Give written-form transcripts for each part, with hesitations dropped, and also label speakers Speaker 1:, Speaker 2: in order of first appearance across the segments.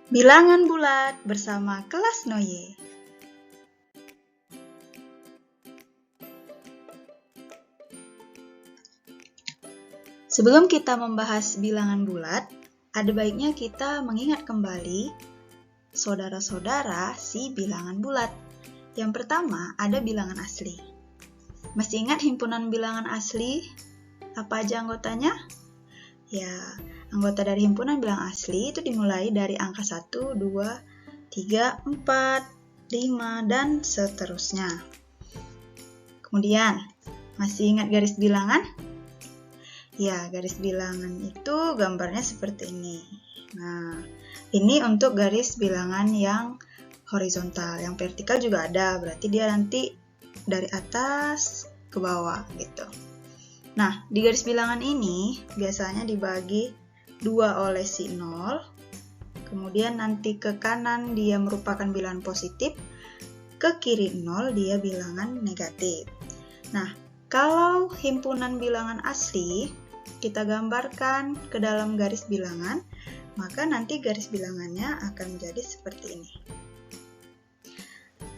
Speaker 1: Bilangan bulat bersama kelas Noye. Sebelum kita membahas bilangan bulat, ada baiknya kita mengingat kembali saudara-saudara si bilangan bulat. Yang pertama ada bilangan asli. Masih ingat himpunan bilangan asli? Apa aja anggotanya? Ya, anggota dari himpunan bilangan asli itu dimulai dari angka 1, 2, 3, 4, 5, dan seterusnya. Kemudian, masih ingat garis bilangan? Ya, garis bilangan itu gambarnya seperti ini. Nah, ini untuk garis bilangan yang horizontal. Yang vertikal juga ada, berarti dia nanti dari atas ke bawah gitu. Nah, di garis bilangan ini biasanya dibagi 2 oleh si 0, kemudian nanti ke kanan dia merupakan bilangan positif, ke kiri 0 dia bilangan negatif. Nah, kalau himpunan bilangan asli kita gambarkan ke dalam garis bilangan, maka nanti garis bilangannya akan menjadi seperti ini.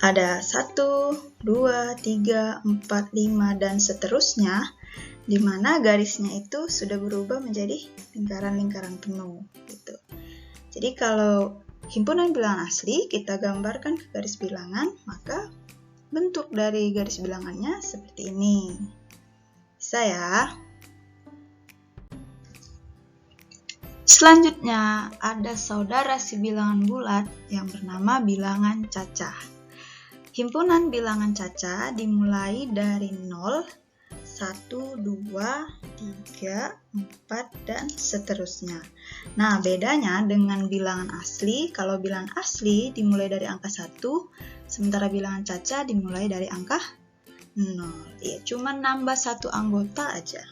Speaker 1: Ada 1, 2, 3, 4, 5, dan seterusnya, di mana garisnya itu sudah berubah menjadi lingkaran-lingkaran penuh gitu. Jadi kalau himpunan bilangan asli kita gambarkan ke garis bilangan, maka bentuk dari garis bilangannya seperti ini. Bisa ya? Selanjutnya ada saudara si bilangan bulat yang bernama bilangan cacah. Himpunan bilangan cacah dimulai dari 0, 1, 2, 3, 4, dan seterusnya. Nah, bedanya dengan bilangan asli, kalau bilangan asli dimulai dari angka 1, sementara bilangan cacah dimulai dari angka 0. Ya, cuma nambah satu anggota aja.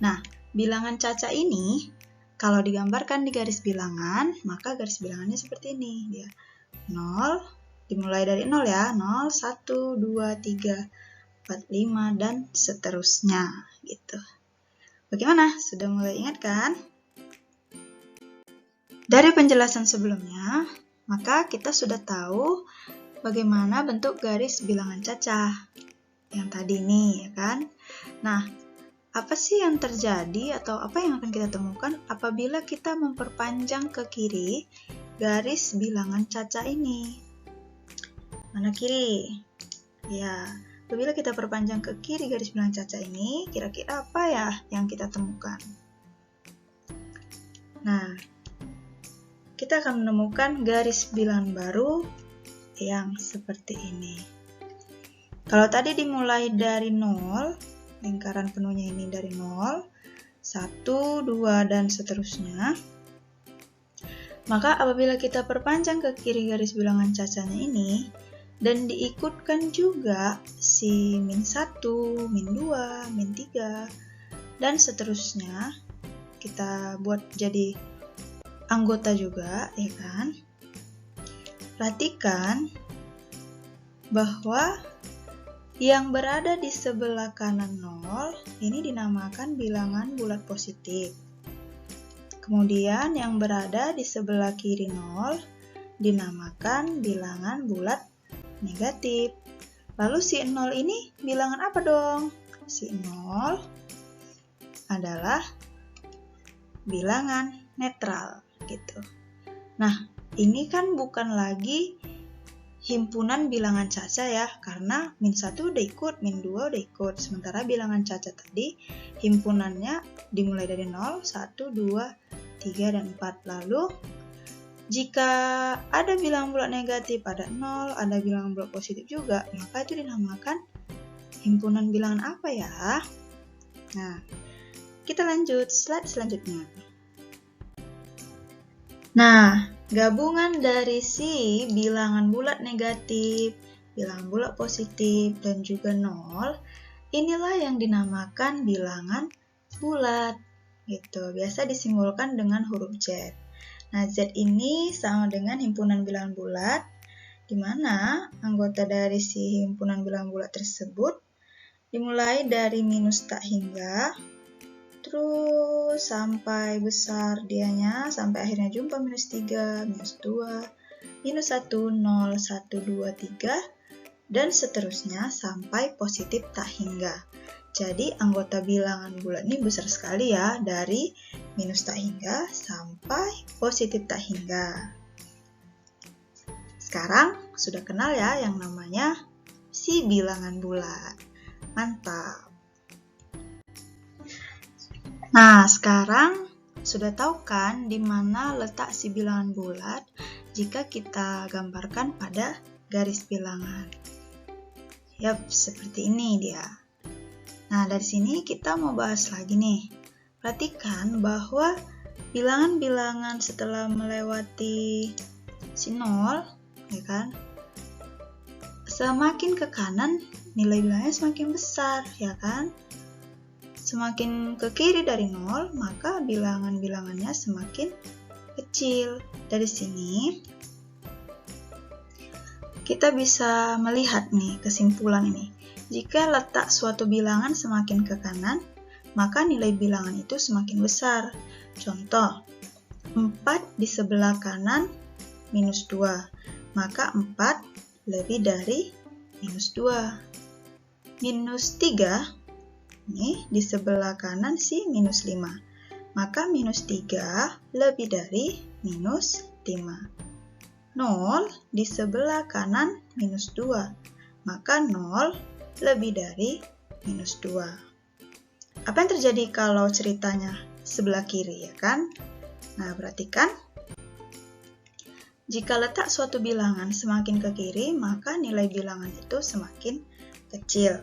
Speaker 1: Nah, bilangan cacah ini, kalau digambarkan di garis bilangan, maka garis bilangannya seperti ini. Dia 0, dimulai dari 0 ya, 0, 1, 2, 3, 4, 5, dan seterusnya gitu. Bagaimana? Sudah mulai ingat kan? Dari penjelasan sebelumnya, maka kita sudah tahu bagaimana bentuk garis bilangan cacah yang tadi ini, ya kan? Nah, apa sih yang terjadi atau apa yang akan kita temukan apabila kita memperpanjang ke kiri garis bilangan cacah ini? Mana kiri? Ya, apabila kita perpanjang ke kiri garis bilangan cacah ini, kira-kira apa ya yang kita temukan? Nah, kita akan menemukan garis bilangan baru yang seperti ini. Kalau tadi dimulai dari 0, lingkaran penuhnya ini dari 0, 1, 2, dan seterusnya, maka apabila kita perpanjang ke kiri garis bilangan cacahnya ini, dan diikutkan juga si min 1, min 2, min 3, dan seterusnya, kita buat jadi anggota juga, ya kan? Perhatikan bahwa yang berada di sebelah kanan 0 ini dinamakan bilangan bulat positif. Kemudian yang berada di sebelah kiri 0 dinamakan bilangan bulat negatif. Lalu si 0 ini bilangan apa dong? Si 0 adalah bilangan netral gitu. Nah, ini kan bukan lagi himpunan bilangan cacah ya, karena min 1 udah ikut, min 2 udah ikut. Sementara bilangan cacah tadi himpunannya dimulai dari 0, 1, 2, 3, dan 4. Lalu jika ada bilangan bulat negatif, ada 0, ada bilangan bulat positif juga, maka itu dinamakan himpunan bilangan apa ya? Nah, kita lanjut slide selanjutnya. Nah, gabungan dari si bilangan bulat negatif, bilangan bulat positif, dan juga 0, inilah yang dinamakan bilangan bulat gitu. Biasa disimbolkan dengan huruf Z. Nah, Z ini sama dengan himpunan bilangan bulat, di mana anggota dari si himpunan bilangan bulat tersebut dimulai dari minus tak hingga, terus sampai besar dianya, sampai akhirnya jumpa minus 3, minus 2, minus 1, 0, 1, 2, 3, dan seterusnya sampai positif tak hingga. Jadi anggota bilangan bulat ini besar sekali ya, dari minus tak hingga sampai positif tak hingga. Sekarang sudah kenal ya yang namanya si bilangan bulat. Mantap! Nah, sekarang sudah tahu kan di mana letak si bilangan bulat jika kita gambarkan pada garis bilangan. Yap, seperti ini dia. Nah, dari sini kita mau bahas lagi nih. Perhatikan bahwa bilangan-bilangan setelah melewati si 0, ya kan? Semakin ke kanan, nilai bilangnya semakin besar, ya kan? Semakin ke kiri dari 0, maka bilangan-bilangannya semakin kecil. Dari sini, kita bisa melihat nih kesimpulan ini. Jika letak suatu bilangan semakin ke kanan, maka nilai bilangan itu semakin besar. Contoh, 4 di sebelah kanan minus 2, maka 4 lebih dari minus 2. Minus 3, ini di sebelah kanan si minus 5, maka minus 3 lebih dari minus 5. 0 di sebelah kanan minus 2, maka 0 lebih dari minus 2. Apa yang terjadi kalau ceritanya sebelah kiri, ya kan? Nah, perhatikan. Jika letak suatu bilangan semakin ke kiri, maka nilai bilangan itu semakin kecil.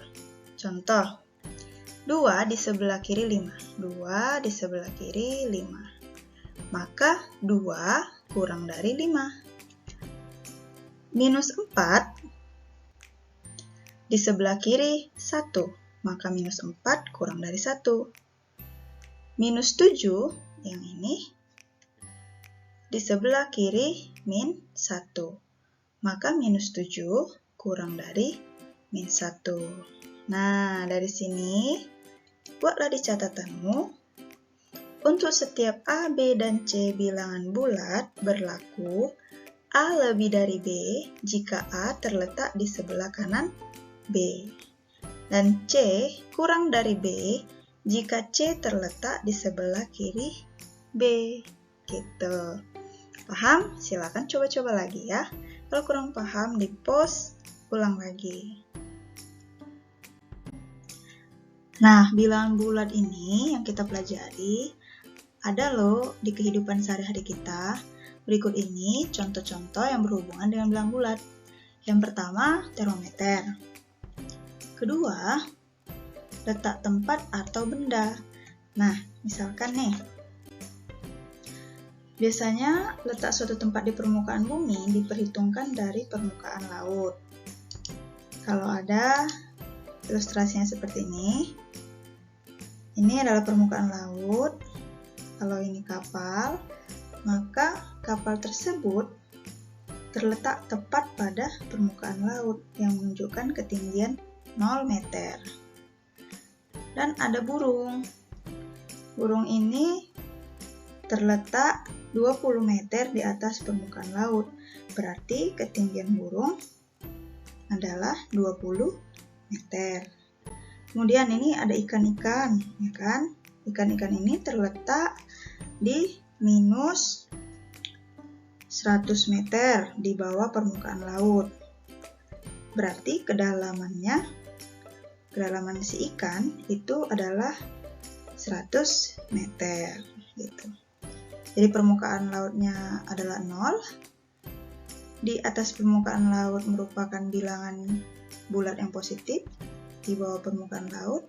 Speaker 1: Contoh, 2 di sebelah kiri 5. 2 di sebelah kiri 5. Maka 2 kurang dari 5. Minus 4 di sebelah kiri 1. Maka minus 4 kurang dari 1. Minus 7 yang ini di sebelah kiri min 1. Maka minus 7 kurang dari min 1. Nah, dari sini buatlah di catatanmu, untuk setiap A, B, dan C bilangan bulat berlaku A lebih dari B jika A terletak di sebelah kanan B, dan C kurang dari B jika C terletak di sebelah kiri B. Gitu. Paham? Silakan coba-coba lagi ya. Kalau kurang paham, di-pause, ulang lagi. Nah, bilangan bulat ini yang kita pelajari ada loh di kehidupan sehari-hari kita. Berikut ini contoh-contoh yang berhubungan dengan bilangan bulat. Yang pertama, termometer. Kedua, letak tempat atau benda. Nah, misalkan nih, biasanya letak suatu tempat di permukaan bumi diperhitungkan dari permukaan laut. Kalau ada ilustrasinya seperti ini adalah permukaan laut. Kalau ini kapal, maka kapal tersebut terletak tepat pada permukaan laut yang menunjukkan ketinggian 0 meter. Dan ada burung. Burung ini terletak 20 meter di atas permukaan laut. Berarti ketinggian burung adalah 20 meter. Kemudian ini ada ikan-ikan, ya kan? Ikan-ikan ini terletak di minus 100 meter di bawah permukaan laut. Berarti kedalaman si ikan itu adalah 100 meter gitu. Jadi permukaan lautnya adalah 0. Di atas permukaan laut merupakan bilangan bulat yang positif. Di bawah permukaan laut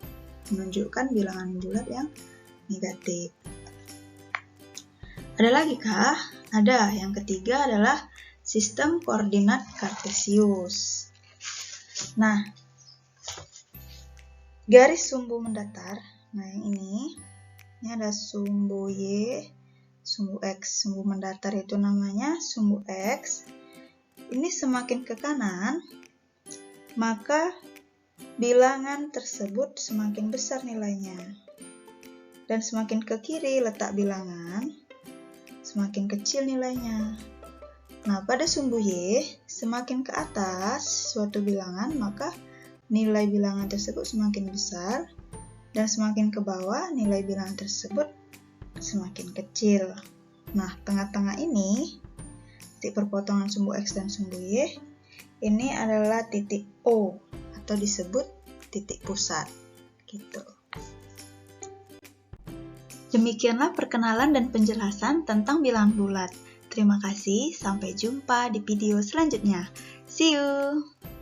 Speaker 1: menunjukkan bilangan bulat yang negatif. Ada lagi kah? Ada. Yang ketiga adalah sistem koordinat kartesius. Nah, garis sumbu mendatar. Nah, yang ini ada sumbu Y, sumbu X. Sumbu mendatar itu namanya sumbu X. Ini semakin ke kanan, maka bilangan tersebut semakin besar nilainya. dan semakin ke kiri letak bilangan, semakin kecil nilainya. Nah, pada sumbu Y, semakin ke atas suatu bilangan, maka nilai bilangan tersebut semakin besar, dan semakin ke bawah nilai bilangan tersebut semakin kecil. Nah, tengah-tengah ini, titik perpotongan sumbu X dan sumbu Y, ini adalah titik O, atau disebut titik pusat. Gitu. Demikianlah perkenalan dan penjelasan tentang bilangan bulat. Terima kasih, sampai jumpa di video selanjutnya. See you!